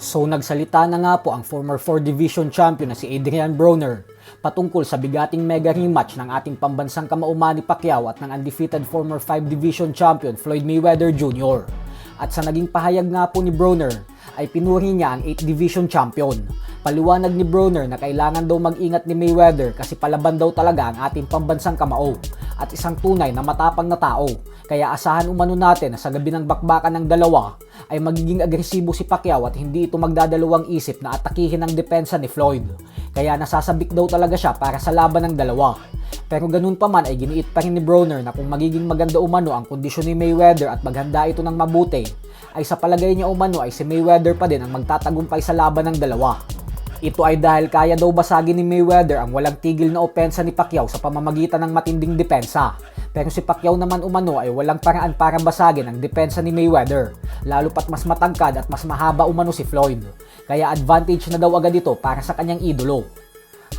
So nagsalita na nga po ang former 4 Division champion na si Adrian Broner patungkol sa bigating mega rematch ng ating pambansang kamao Manny Pacquiao at ng undefeated former 5 Division champion Floyd Mayweather Jr. At sa naging pahayag nga po ni Broner ay pinuri niya ang 8 Division champion. Paliwanag ni Broner na kailangan daw mag-ingat ni Mayweather kasi palaban daw talaga ang ating pambansang kamao at isang tunay na matapang na tao. Kaya asahan umano natin na sa gabi ng bakbakan ng dalawa ay magiging agresibo si Pacquiao at hindi ito magdadalawang isip na atakihin ang depensa ni Floyd. Kaya nasasabik daw talaga siya para sa laban ng dalawa. Pero ganun pa man ay giniit pa rin ni Broner na kung magiging maganda umano ang kondisyon ni Mayweather at maghanda ito ng mabuti, ay sa palagay niya umano ay si Mayweather pa din ang magtatagumpay sa laban ng dalawa. Ito ay dahil kaya daw basagin ni Mayweather ang walang tigil na opensa ni Pacquiao sa pamamagitan ng matinding depensa. Pero si Pacquiao naman umano ay walang paraan para basagin ang depensa ni Mayweather, lalo pat mas matangkad at mas mahaba umano si Floyd. Kaya advantage na daw agad ito para sa kanyang idolo.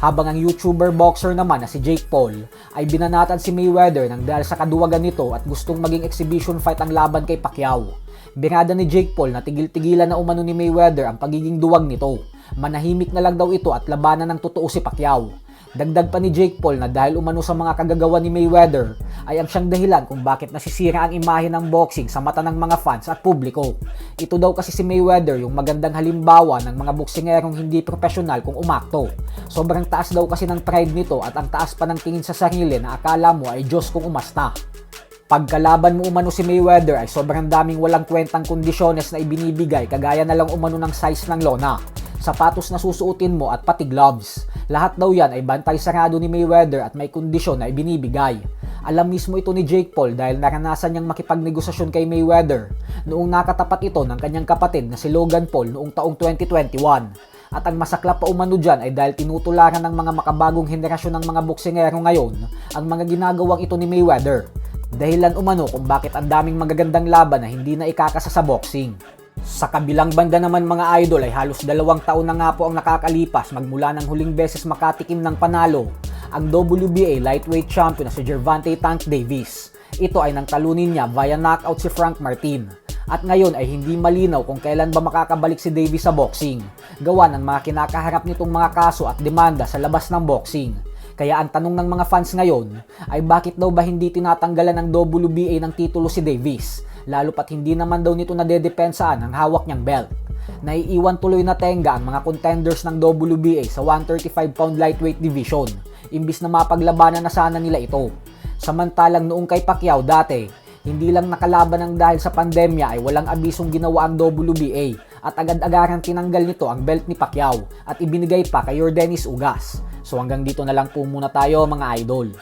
Habang ang YouTuber boxer naman na si Jake Paul ay binanatan si Mayweather nang dahil sa kaduwagan nito at gustong maging exhibition fight ang laban kay Pacquiao. Binada ni Jake Paul na tigil-tigilan na umano ni Mayweather ang pagiging duwag nito. Manahimik na lang daw ito at labanan ng totoo si Pacquiao. Dagdag pa ni Jake Paul na dahil umano sa mga kagagawa ni Mayweather ay ang siyang dahilan kung bakit nasisira ang imahe ng boxing sa mata ng mga fans at publiko. Ito daw kasi si Mayweather yung magandang halimbawa ng mga boksingerong hindi profesional kung umakto. Sobrang taas daw kasi ng pride nito at ang taas pa ng tingin sa sarili na akala mo ay Diyos kung umasta. Pagkalaban mo umano si Mayweather ay sobrang daming walang kwentang kondisyones na ibinibigay kagaya na lang umano ng size ng lona, sapatos na susuotin mo at pati gloves. Lahat daw yan ay bantay sarado ni Mayweather at may kondisyon na ibinibigay. Alam mismo ito ni Jake Paul dahil naranasan niyang makipagnegosasyon kay Mayweather noong nakatapat ito ng kanyang kapatid na si Logan Paul noong taong 2021. At ang masaklap pa umano dyan ay dahil tinutularan ng mga makabagong henerasyon ng mga boksingero ngayon ang mga ginagawang ito ni Mayweather. Dahilan umano kung bakit ang daming magagandang laban na hindi na ikakasa sa boxing. Sa kabilang banda naman mga idol ay halos 2 taon na nga po ang nakakalipas magmula ng huling beses makatikim ng panalo ang WBA lightweight champion na si Gervonta Tank Davis. Ito ay nang talunin niya via knockout si Frank Martin. At ngayon ay hindi malinaw kung kailan ba makakabalik si Davis sa boxing. Gawa ng mga kinakaharap nitong mga kaso at demanda sa labas ng boxing. Kaya ang tanong ng mga fans ngayon ay bakit daw ba hindi tinatanggalan ng WBA ng titulo si Davis? Lalo pat hindi naman daw nito nadedepensaan ang hawak niyang belt. Naiiwan tuloy na tenga ang mga contenders ng WBA sa 135-pound lightweight division, imbis na mapaglabanan na sana nila ito. Samantalang noong kay Pacquiao dati, hindi lang nakalaban ng dahil sa pandemya ay walang abisong ginawa ang WBA at agad-agarang tinanggal nito ang belt ni Pacquiao at ibinigay pa kay Yordenis Ugas. So hanggang dito na lang po muna tayo mga idol.